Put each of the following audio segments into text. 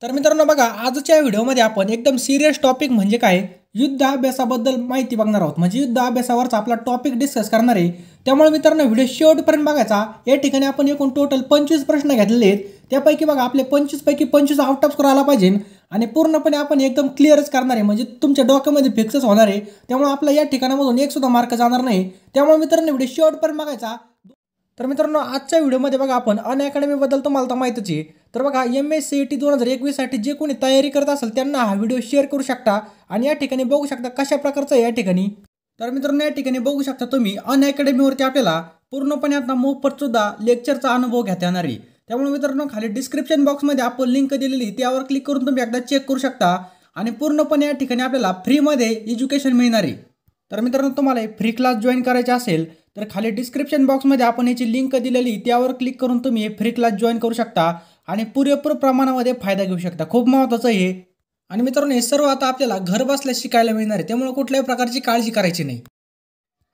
तर मित्रांनो बघा, आजच्या व्हिडिओमध्ये आपण एकदम सिरियस टॉपिक म्हणजे काय युद्ध अभ्यासाबद्दल माहिती बघणार आहोत. म्हणजे युद्ध अभ्यासावरचा आपला टॉपिक डिस्कस करणार आहे. त्यामुळे मित्रांनो व्हिडिओ शेवटपर्यंत बघायचा. या ठिकाणी आपण एकूण टोटल 25 प्रश्न घेतलेले आहेत. त्यापैकी बघा आपले 25 पैकी 25 आउट ऑफ स्कोर आला पाहिजे आणि पूर्णपणे आपण एकदम क्लिअरच करणार आहे. म्हणजे तुमच्या डोक्यामध्ये फिक्सच होणार आहे. त्यामुळे आपला या ठिकाणामधून एक सुद्धा मार्क जाणार नाही. त्यामुळे मित्रांनो व्हिडिओ शेवटपर्यंत बघायचा. तर मित्रांनो आजच्या व्हिडिओमध्ये बघा आपण अनअकॅडमीबद्दल तुम्हाला तर माहितीच आहे. तर बघा MSc CET 2021 साठी जे कोणी तयारी करत असेल त्यांना हा व्हिडिओ शेअर करू शकता आणि या ठिकाणी बघू शकता कशा प्रकारचं आहे या ठिकाणी. तर मित्रांनो या ठिकाणी बघू शकता तुम्ही अनअकॅडमीवरती आपल्याला पूर्णपणे आता मोफत सुद्धा लेक्चरचा अनुभव घेता येणार आहे. त्यामुळे मित्रांनो खाली डिस्क्रिप्शन बॉक्समध्ये आपण लिंक दिलेली त्यावर क्लिक करून तुम्ही एकदा चेक करू शकता आणि पूर्णपणे या ठिकाणी आपल्याला फ्रीमध्ये एज्युकेशन मिळणार आहे. तर मित्रांनो तुम्हाला फ्री क्लास जॉईन करायचे असेल तर खाली डिस्क्रिप्शन बॉक्समध्ये आपण याची लिंक दिलेली त्यावर क्लिक करून तुम्ही हे फ्री क्लास जॉईन करू शकता आणि पुरेपूर प्रमाणामध्ये फायदा घेऊ शकता. खूप महत्त्वाचं आहे. आणि मित्रांनो हे सर्व आता आपल्याला घर बसल्या शिकायला मिळणार आहे. त्यामुळे कुठल्याही प्रकारची काळजी करायची नाही.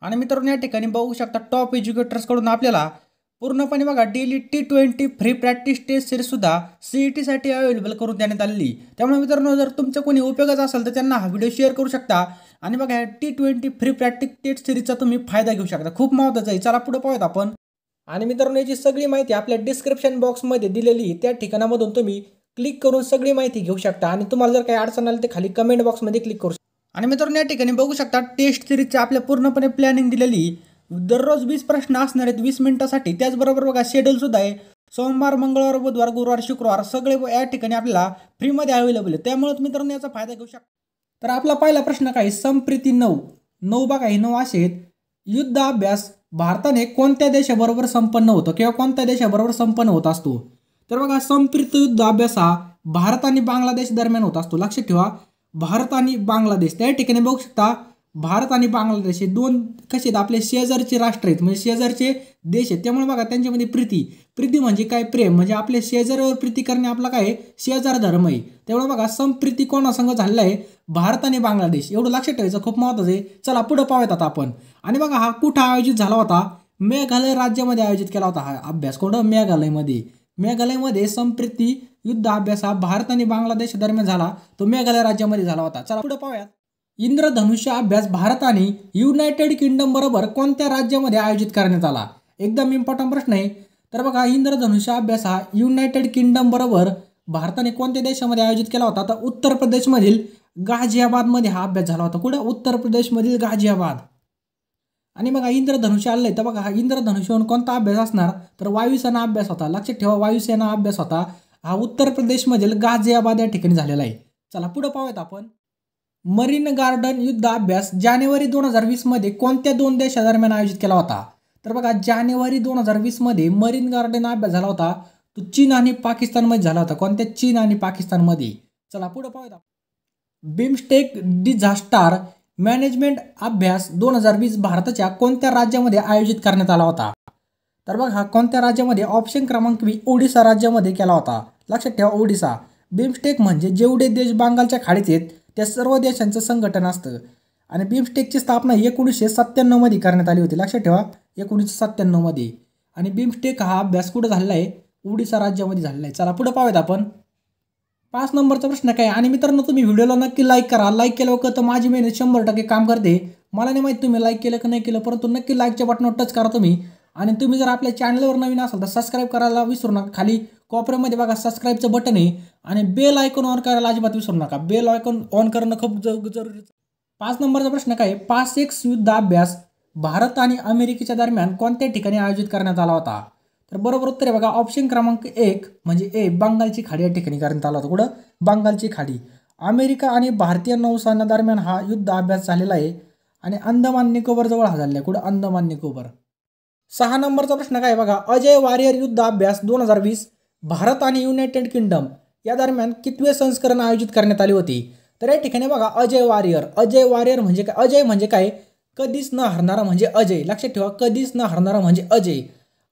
आणि मित्रांनो या ठिकाणी बघू शकता टॉप एज्युकेटर्सकडून आपल्याला पूर्णपणे बघा daily T20 free practice test series सुद्धा CET साठी अवेलेबल करून देण्यात आलेली. त्यामुळे मित्रांनो जर तुमचं कोणी उपयोगाचा असेल तर त्यांना हा व्हिडिओ शेअर करू शकता आणि बघा T20 फ्री प्रॅक्टिस टेस्ट सिरीजचा तुम्ही फायदा घेऊ शकता. खूप महत्त्वाचं आहे. चला पुढे पाहूयात आपण. आणि मित्रांनो याची सगळी माहिती आपल्या डिस्क्रिप्शन बॉक्समध्ये दिलेली त्या ठिकाणामधून तुम्ही क्लिक करून सगळी माहिती घेऊ शकता आणि तुम्हाला जर काही अडचण आली तर खाली कमेंट बॉक्समध्ये क्लिक करू शकता. आणि मित्रांनो या ठिकाणी बघू शकता टेस्ट सिरीजची आपल्या पूर्णपणे प्लॅनिंग दिलेली. दररोज 20 प्रश्न असणार आहेत 20 मिनिटासाठी. त्याचबरोबर बघा शेड्यूल सुद्धा आहे. सोमवार, मंगळवार, बुधवार, गुरुवार, शुक्रवार सगळे या ठिकाणी आपल्याला फ्रीमध्ये अवेलेबल आहे. त्यामुळे मित्रांनो याचा फायदा घेऊ शकता. तर आपला पहिला प्रश्न काय संप्रीती 9 बघा हे 9 असे आहेत. युद्ध अभ्यास भारताने कोणत्या देशाबरोबर संपन्न होतो किंवा कोणत्या देशाबरोबर संपन्न होत असतो. तर बघा संप्रीत युद्ध अभ्यास हा भारत आणि बांगलादेश दरम्यान होत असतो. लक्षात ठेवा भारत आणि बांगलादेश. त्या ठिकाणी बघू शकता भारत आणि बांगलादेश हे दोन कसे आहेत आपले शेजारचे राष्ट्र आहेत. म्हणजे शेजारचे देश आहेत. त्यामुळे बघा त्यांच्यामध्ये प्रीती म्हणजे काय प्रेम म्हणजे आपले शेजाऱ्यावर प्रीती करणे आपला काय शेजार धर्म आहे. त्यामुळे बघा संप्रीती कोणासंग झालेला आहे भारत आणि बांगलादेश. एवढं लक्षात ठेवायचं खूप महत्त्वाचं आहे. चला पुढे पाहूयात आता आपण. आणि बघा हा कुठं आयोजित झाला होता मेघालय राज्यामध्ये आयोजित केला होता हा अभ्यास. कुठं मेघालयमध्ये संप्रीती युद्ध अभ्यास हा भारत आणि बांगलादेश दरम्यान झाला. तो मेघालय राज्यामध्ये झाला होता. चला पुढे पाहूयात. इंद्रधनुष्य अभ्यास भारत आणि युनायटेड किंगडम बरोबर कोणत्या राज्यामध्ये आयोजित करण्यात आला. एकदम इम्पॉर्टंट प्रश्न आहे. तर बघा इंद्रधनुष्य अभ्यास हा युनायटेड किंगडम बरोबर भारताने कोणत्या देशामध्ये आयोजित केला होता. तर उत्तर प्रदेशमधील गाझियाबादमध्ये हा अभ्यास झाला होता. कुठं उत्तर प्रदेशमधील गाझियाबाद. आणि बघा इंद्रधनुष्य आलंय तर बघा हा इंद्रधनुष्यावरून कोणता अभ्यास असणार तर वायुसेना अभ्यास होता. लक्षात ठेवा वायुसेना अभ्यास होता. हा उत्तर प्रदेशमधील गाझियाबाद या ठिकाणी झालेला आहे. चला पुढे पाहूयात आपण. मरीन गार्डन युद्ध अभ्यास जानेवारी 2020 मध्ये कोणत्या दोन देशादरम्यान आयोजित केला होता. तर बघा जानेवारी 2020 मध्ये मरीन गार्डन अभ्यास झाला होता. तो चीन आणि पाकिस्तानमध्ये झाला होता. कोणत्या चीन आणि पाकिस्तानमध्ये. चला पुढे पाहूयात. बिमस्टेक डिझास्टर मॅनेजमेंट अभ्यास 2020 भारताच्या कोणत्या राज्यामध्ये आयोजित करण्यात आला होता. तर बघा कोणत्या राज्यामध्ये ऑप्शन क्रमांक B ओडिसा राज्यामध्ये केला होता. लक्षात ठेवा ओडिसा. बिमस्टेक म्हणजे जेवढे देश बंगालच्या खाडीत आहेत त्या सर्व देशांचं संघटन असतं आणि बिमस्टेकची स्थापना 1997 मध्ये करण्यात आली होती. लक्षात ठेवा 1997 मध्ये. आणि बिमस्टेक हा अभ्यास कुठं झालेला आहे ओडिसा राज्यामध्ये झालेला आहे. चला पुढे पाहूयात आपण. 5 नंबरचा प्रश्न काय. आणि मित्रांनो तुम्ही व्हिडिओला नक्की लाईक करा. लाईक केलं का तर माझी मेहनत 100% काम करते. मला नाही माहिती तुम्ही लाईक केलं की नाही केलं परंतु नक्की लाईकच्या बटनावर टच करा तुम्ही. आणि तुम्ही जर आपल्या चॅनलवर नवीन असाल तर सबस्क्राईब करायला विसरू नका. खाली कोपऱ्यामध्ये बघा सबस्क्राईबचं बटन आहे आणि बेल आयकॉन ऑन करायला अजिबात विसरू नका. बेल आयकॉन ऑन करणं खूप जरुरी. 5 नंबरचा प्रश्न काय. पासेक्स युद्ध अभ्यास भारत आणि अमेरिकेच्या दरम्यान कोणत्या ठिकाणी आयोजित करण्यात आला होता. तर बरोबर उत्तर आहे बघा ऑप्शन क्रमांक 1 म्हणजे A बंगालची खाडी या ठिकाणी करण्यात आला होता. कुठं बंगालची खाडी. अमेरिका आणि भारतीय नौसेना दरम्यान हा युद्ध अभ्यास झालेला आहे आणि अंदमान निकोबार जवळ हा झालेला आहे. कुठं अंदमान निकोबार. 6 नंबरचा प्रश्न काय बघा अजय वारियर युद्ध अभ्यास 2020 भारत आणि युनायटेड किंगडम या दरम्यान कितवे संस्करण आयोजित करण्यात आले होते. तर या ठिकाणी बघा अजय वारियर म्हणजे काय. अजय म्हणजे काय कधीच न हरणारा म्हणजे अजय. लक्षात ठेवा कधीच न हरणारा म्हणजे अजय.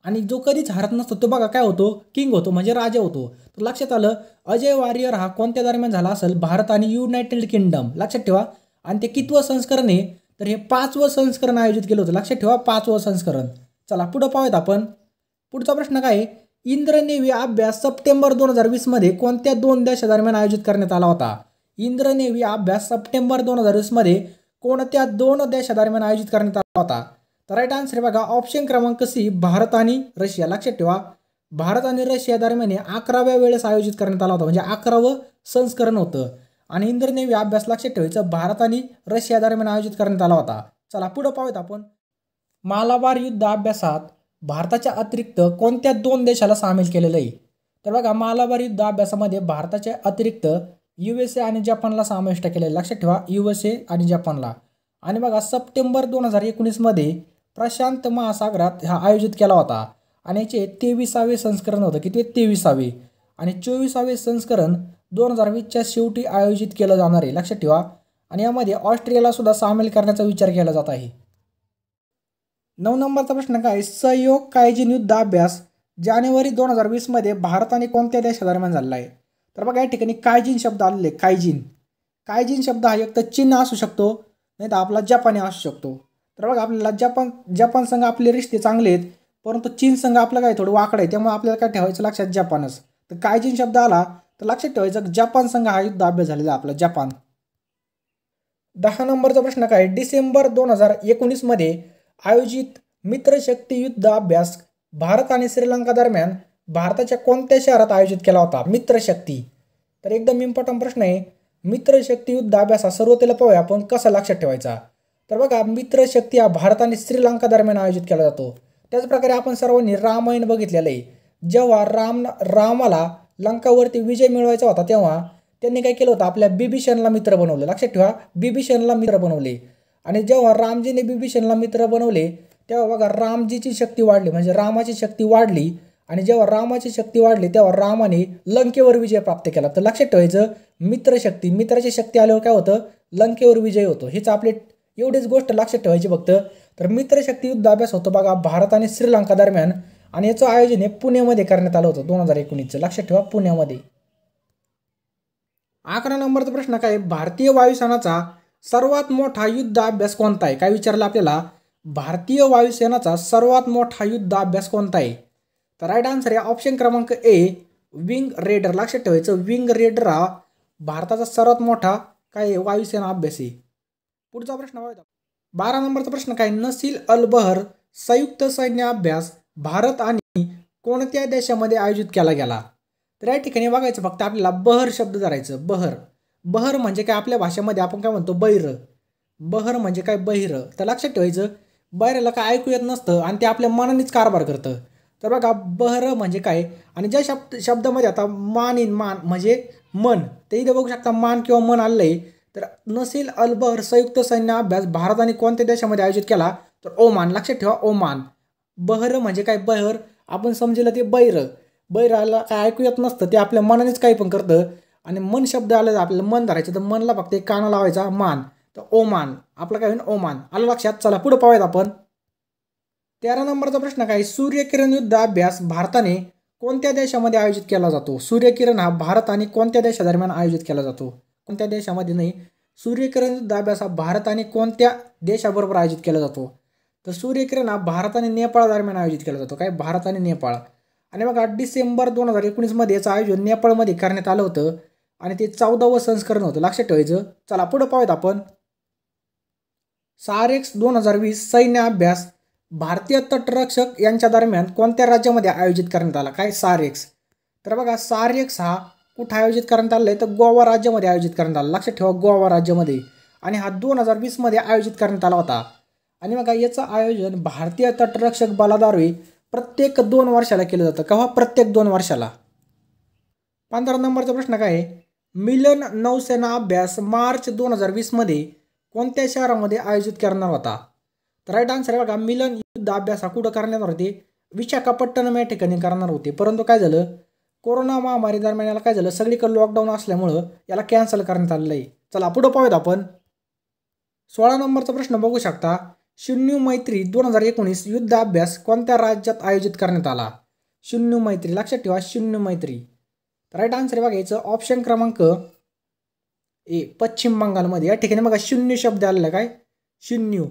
आणि जो कधीच हरत नसतो तो बघा काय होतो किंग होतो म्हणजे राजा होतो. तर लक्षात आलं अजय वारियर हा कोणत्या दरम्यान झाला असेल भारत आणि युनायटेड किंगडम. लक्षात ठेवा. आणि ते कितवं संस्करण आहे तर हे 5वं संस्करण आयोजित केलं होतं. लक्षात ठेवा 5वं संस्करण. चला पुढे पाहूयात आपण. पुढचा प्रश्न काय इंद्रनेवी अभ्यास सप्टेंबर 2020 मध्ये कोणत्या 2 देशादरम्यान आयोजित करण्यात आला होता? इंद्रनेवी अभ्यास सप्टेंबर 2020 मध्ये कोणत्या 2 देशादरम्यान आयोजित करण्यात आला होता? तर राईट आन्सर बघा ऑप्शन क्रमांक सी भारत आणि रशिया. लक्षात ठेवा भारत आणि रशिया दरम्यान 11व्या वेळेस आयोजित करण्यात आला होता, म्हणजे 11वं संस्करण होतं. आणि इंद्रनेवी अभ्यास लक्षात ठेवायचं भारत आणि रशिया दरम्यान आयोजित करण्यात आला होता. चला पुढे पाहूयात आपण. मालाबार युद्ध अभ्यासात भारताच्या अतिरिक्त कोणत्या 2 देशाला सामील केलेलं आहे? तर बघा मालाबार युद्ध अभ्यासामध्ये भारताच्या अतिरिक्त USA आणि जपानला समाविष्ट केलेलं. लक्षात ठेवा USA आणि जपानला. आणि बघा सप्टेंबर 2019 मध्ये प्रशांत महासागरात हा आयोजित केला होता आणि याचे 23वे संस्करण होतं. किती? 23वे. आणि 24वे संस्करण 2020च्या शेवटी आयोजित केलं जाणार आहे. लक्षात ठेवा. आणि यामध्ये ऑस्ट्रेलियाला सुद्धा सामील करण्याचा विचार केला जात आहे. 9 नंबरचा प्रश्न काय? सहयोग कायजिन युद्ध अभ्यास जानेवारी 2020 मध्ये भारत आणि कोणत्या देशादरम्यान झालेला आहे? तर बघा या ठिकाणी कायजिन शब्द आलेले. कायजिन शब्द हा एक तर चीन असू शकतो, नाही तर आपला जपानी असू शकतो. तर बघा आपल्याला जपान संघ आपले रिश्ते चांगले आहेत, परंतु चीन संघ आपलं काय थोडं वाकडं आहे, त्यामुळे आपल्याला काय ठेवायचं लक्षात जपानच. तर कायजिन शब्द आला तर लक्षात ठेवायचं जपान संघ हा युद्ध अभ्यास झालेला आपला जपान. 10 नंबरचा प्रश्न काय? डिसेंबर 2019 मध्ये आयोजित मित्रशक्ती युद्ध अभ्यास भारत आणि श्रीलंका दरम्यान भारताच्या कोणत्या शहरात आयोजित केला होता? मित्रशक्ती. तर एकदम इम्पॉर्टंट प्रश्न आहे. मित्रशक्ती युद्ध अभ्यास हा सर्वतेला पाहूया आपण कसा लक्षात ठेवायचा. तर बघा मित्रशक्ती हा भारत आणि श्रीलंका दरम्यान आयोजित केला जातो. त्याचप्रकारे आपण सर्वांनी रामायण बघितलेलं आहे. जेव्हा रामाला लंकावरती विजय मिळवायचा होता तेव्हा त्यांनी काय केलं होतं? आपल्या बिभीषणला मित्र बनवलं. लक्षात ठेवा बिभीषणला मित्र बनवले. आणि जेव्हा रामजीने बिभीषणला मित्र बनवले तेव्हा बघा रामजीची शक्ती वाढली, म्हणजे रामाची शक्ती वाढली. आणि जेव्हा रामाची शक्ती वाढली तेव्हा रामाने लंकेवर विजय प्राप्त केला. तर लक्षात ठेवायचं मित्राची शक्ती आल्यावर काय होतं? लंकेवर विजय होतो. हेच आपले एवढीच गोष्ट लक्षात ठेवायची फक्त. तर मित्रशक्ती युद्ध अभ्यास होतो बघा भारत आणि श्रीलंका दरम्यान आणि याचं आयोजन हे पुण्यामध्ये करण्यात आलं होतं 2019चं. लक्षात ठेवा पुण्यामध्ये. 11 नंबरचा प्रश्न काय? भारतीय वायुसेनाचा सर्वात मोठा युद्ध अभ्यास कोणता आहे? काय विचारलं आपल्याला? भारतीय वायुसेनाचा सर्वात मोठा युद्ध अभ्यास कोणता आहे? तर राईट आन्सर आहे ऑप्शन क्रमांक ए विंग रेडर. लक्षात ठेवायचं विंग रेडर हा भारताचा सर्वात मोठा काय वायुसेना अभ्यास आहे. पुढचा प्रश्न बघा. 12 नंबरचा प्रश्न काय? नसील अल बहर संयुक्त सैन्य अभ्यास भारत आणि कोणत्या देशामध्ये आयोजित केला गेला? तर या ठिकाणी बघायचं फक्त आपल्याला बहर शब्द धरायचं. बहर म्हणजे काय आपल्या भाषेमध्ये आपण काय म्हणतो? बहिर. बहर म्हणजे काय? बहिर. तर लक्षात ठेवायचं बहिराला काय ऐकू येत नसतं आणि ते आपल्या मनानेच कारभार करतं. तर बघा बहर म्हणजे काय? आणि ज्या शब्दामध्ये आता मान म्हणजे मन, ते इथे बघू शकता मान किंवा मन आलेलं आहे. तर नसील अल बहर संयुक्त सैन्य अभ्यास भारत आणि कोणत्या देशामध्ये आयोजित केला? तर ओमान. लक्षात ठेवा ओमान. बहर म्हणजे काय? बहर आपण समजेल ते बैराला काय ऐकू येत नसतं, ते आपल्या मनानेच काही पण करतं. आणि मन शब्द आला आपल्याला मन धरायचं, तर मनला फक्त एक काना लावायचा मान. तर ओमान आपलं काय होईल? ओमान. आलं लक्षात. चला पुढे पाहूयात आपण. 13 नंबरचा प्रश्न काय? सूर्यकिरण युद्ध अभ्यास भारताने कोणत्या देशामध्ये आयोजित केला जातो? सूर्यकिरण हा भारत आणि कोणत्या देशादरम्यान आयोजित केला जातो? कोणत्या देशामध्ये नाही. सूर्यकिरण युद्ध अभ्यास हा भारत आणि कोणत्या देशाबरोबर आयोजित केला जातो? तर सूर्यकिरण हा भारत आणि नेपाळ दरम्यान आयोजित केला जातो. काय? भारत आणि नेपाळ. आणि बघा डिसेंबर 2019 मध्ये याचं आयोजन नेपाळमध्ये करण्यात आलं होतं आणि ते 14वं संस्करण होतं. लक्षात ठेवायचं. चला पुढे पाहूयात आपण. सारेक्स 2020 सैन्य अभ्यास भारतीय तटरक्षक यांच्या दरम्यान कोणत्या राज्यामध्ये आयोजित करण्यात आला? काय? सारेक्स. तर बघा सारेक्स हा कुठं आयोजित करण्यात आला आहे? तर गोवा राज्यामध्ये आयोजित करण्यात आला. लक्षात ठेवा गोवा राज्यामध्ये. आणि हा 2020 मध्ये आयोजित करण्यात आला होता. आणि बघा याचं आयोजन भारतीय तटरक्षक बलाद्वारे प्रत्येक 2 वर्षाला केलं जातं. केव्हा? प्रत्येक 2 वर्षाला. 15 नंबरचा प्रश्न काय आहे? मिलन नौसेना अभ्यास मार्च 2020 मध्ये कोणत्या शहरामध्ये आयोजित करणार होता? तर राईट आन्सर आहे बघा मिलन युद्ध अभ्यास हा कुठं करणार होते? विशाखापट्टणम या ठिकाणी करणार होते. परंतु काय झालं? कोरोना महामारी दरम्यान याला काय झालं? सगळीकडे लॉकडाऊन असल्यामुळं याला कॅन्सल करण्यात आलेलं आहे. चला पुढे पाहूयात आपण. 16 नंबरचा प्रश्न बघू शकता. शून्य मैत्री 2019 युद्ध अभ्यास कोणत्या राज्यात आयोजित करण्यात आला? शून्य मैत्री. लक्षात ठेवा शून्य मैत्री. राईट आन्सर बघा याचं ऑप्शन क्रमांक ए पश्चिम बंगालमध्ये. या ठिकाणी बघा शून्य शब्द आलेला. काय? शून्य.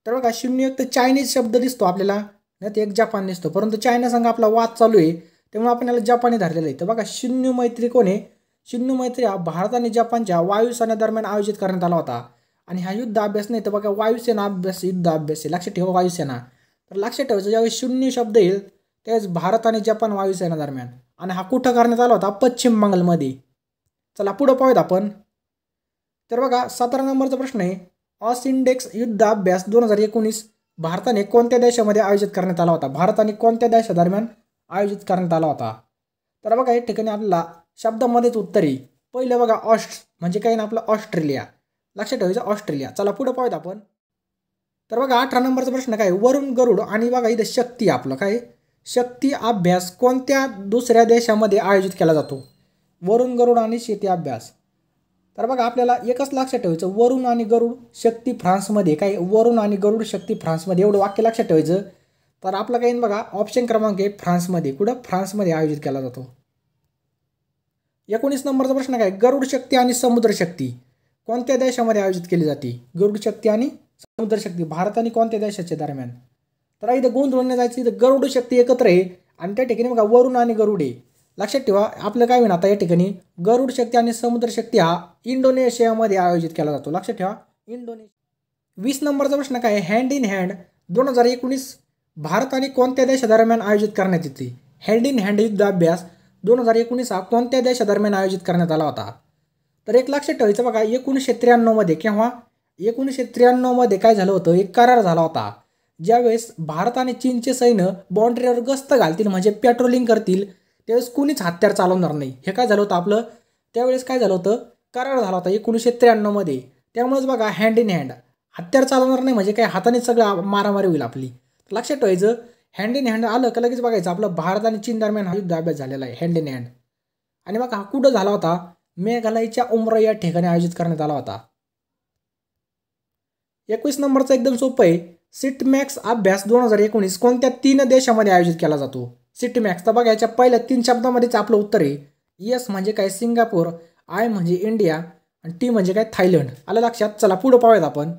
तर बघा शून्य एक तर चायनीज शब्द दिसतो आपल्याला, नाही तर एक जपान दिसतो. परंतु चायना संघ आपला वाद चालू आहे त्यामुळे आपण याला जपानी धरलेलं आहे. तर बघा शून्य मैत्री कोण आहे? शून्य मैत्री हा भारत आणि जपानच्या वायुसेनेदरम्यान आयोजित करण्यात आला होता. आणि हा युद्ध अभ्यास नाही तर बघा वायुसेना अभ्यास युद्ध अभ्यास आहे. लक्षात ठेवा वायुसेना. तर लक्षात ठेवायचं ज्यावेळेस शून्य शब्द येईल त्यावेळेस भारत आणि जपान वायुसेना दरम्यान. आणि हा कुठं करण्यात आला होता? पश्चिम बंगालमध्ये. चला पुढं पाहूयात आपण. तर बघा 17 नंबरचा प्रश्न आहे, ऑसिंडेक्स युद्ध अभ्यास 2019 भारताने कोणत्या देशामध्ये आयोजित करण्यात आला होता? भारत आणि कोणत्या देशादरम्यान आयोजित करण्यात आला होता? तर बघा या ठिकाणी आपल्याला शब्दामध्येच उत्तर आहे. पहिलं बघा म्हणजे काही ना आपलं ऑस्ट्रेलिया. लक्षात ठेवायचं ऑस्ट्रेलिया. चला पुढे पाहूयात आपण. तर बघा 18 नंबरचा प्रश्न काय? वरुण गरुड आणि बघा इथं शक्ती आपलं काय? शक्ती अभ्यास कोणत्या दुसऱ्या देशामध्ये आयोजित केला जातो? वरुण गरुड आणि शक्ती अभ्यास. तर बघा आपल्याला एकच लक्षात ठेवायचं, वरुण आणि गरुड शक्ती फ्रान्समध्ये. काय? वरुण आणि गरुड शक्ती फ्रान्समध्ये. एवढं वाक्य लक्षात ठेवायचं. तर आपलं काही बघा ऑप्शन क्रमांक आहे फ्रान्समध्ये. कुठं? फ्रान्समध्ये आयोजित केला जातो. 19 नंबरचा प्रश्न काय? गरुड शक्ती आणि समुद्र शक्ती कोणत्या देशामध्ये आयोजित केली जाते? गरुड शक्ती आणि समुद्र शक्ती भारत आणि कोणत्या देशाच्या दरम्यान? तर इथं गोंधळून नाही जायचं. इथं गरुड शक्ती एकत्र आहे आणि त्या ठिकाणी बघा वरुण आणि गरुड आहे. लक्षात ठेवा आपलं काय होईल आता या ठिकाणी गरुड शक्ती आणि समुद्र शक्ती हा इंडोनेशियामध्ये आयोजित केला जातो. लक्षात ठेवा इंडोनेशिया. 20 नंबरचा प्रश्न काय? हँड इन हँड 2019 भारत आणि कोणत्या देशादरम्यान आयोजित करण्यात येते? हँड इन हँड युद्ध अभ्यास 2019 हा कोणत्या देशादरम्यान आयोजित करण्यात आला होता? तर एक लक्षात ठेवायचं बघा 1993 मध्ये किंवा 1993 मध्ये काय झालं होतं? एक करार झाला होता. ज्यावेळेस भारत आणि चीनचे सैन्य बाँड्रीवर गस्त घालतील म्हणजे पेट्रोलिंग करतील त्यावेळेस कुणीच हत्यार चालवणार नाही. हे काय झालं होतं आपलं? त्यावेळेस काय झालं होतं? करार झाला होता 1993 मध्ये. त्यामुळेच बघा हँड इन हँड हत्यार चालवणार नाही म्हणजे काय हाताने सगळं मारामारी होईल आपली. लक्षात ठेवायचं हँड इन हँड आलं का लगेच बघायचं आपलं भारत आणि चीन दरम्यान हा युद्ध अभ्यास झालेला आहे हँड इन हँड. आणि बघा हा कुठं झाला होता? मेघालयच्या उमरा या ठिकाणी आयोजित करण्यात आला होता. 21 नंबरचा एकदम सोपं आहे, सिटमॅक्स अभ्यास 2019 कोणत्या 3 देशामध्ये आयोजित केला जातो? सिटमॅक्स. तर बघा याच्या पहिल्या 3 शब्दामध्येच आपलं उत्तर आहे. एस म्हणजे काय? सिंगापूर, आय म्हणजे इंडिया आणि टी म्हणजे काय? थायलंड. आलं लक्षात. चला पुढे पाहूयात आपण.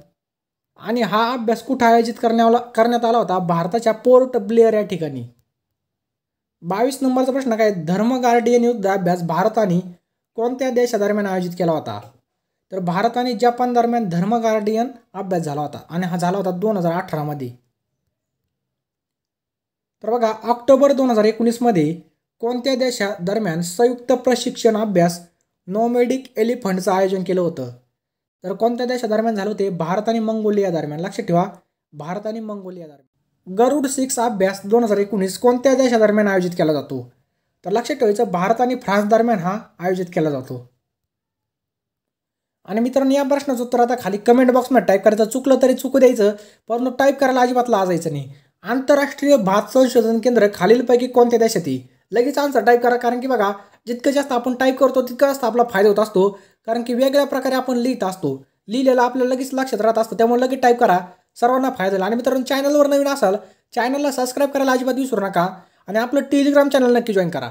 आणि हा अभ्यास कुठं आयोजित करण्यात आला होता? भारताच्या पोर्ट ब्लेअर या ठिकाणी. 22 नंबरचा प्रश्न काय? धर्म गार्डियन युद्ध अभ्यास भारत आणि कोणत्या देशादरम्यान आयोजित केला होता? तर भारत आणि जपान दरम्यान धर्म गार्डियन अभ्यास झाला होता आणि हा झाला होता 2018 मध्ये. तर बघा ऑक्टोबर 2019 मध्ये कोणत्या देशादरम्यान संयुक्त प्रशिक्षण अभ्यास नोमॅडिक एलिफंटचं आयोजन केलं होतं? तर कोणत्या देशादरम्यान झालं होते? भारत आणि मंगोलिया दरम्यान. लक्षात ठेवा भारत आणि मंगोलिया दरम्यान. गरुड 6 अभ्यास 2019 कोणत्या देशादरम्यान आयोजित केला जातो? तर लक्षात ठेवायचं भारत आणि फ्रान्स दरम्यान हा आयोजित केला जातो. आणि मित्रांनो या प्रश्नाचं उत्तर आता खाली कमेंट बॉक्समध्ये टाईप करायचं. चुकलं तरी चुकू द्यायचं परंतु टाईप करायला अजिबात लाजायचं नाही. आंतरराष्ट्रीय भात संशोधन केंद्र खालीलपैकी कोणत्या देशात आहे? लगेच आन्सर टाईप करा. कारण की बघा जितकं जास्त आपण टाईप करतो तितकं जास्त आपला फायदा होत असतो. कारण की वेगळ्या प्रकारे आपण लिहित असतो. लिहिलेलं आपल्याला लगेच लक्षात राहत असतं. त्यामुळे लगेच टाईप करा. सर्वांना फायदा होईल. आणि मित्रांनो चॅनलवर नवीन असाल चॅनलला सबस्क्राईब करायला अजिबात विसरू नका. आणि आपलं टेलिग्राम चॅनल नक्की जॉईन करा.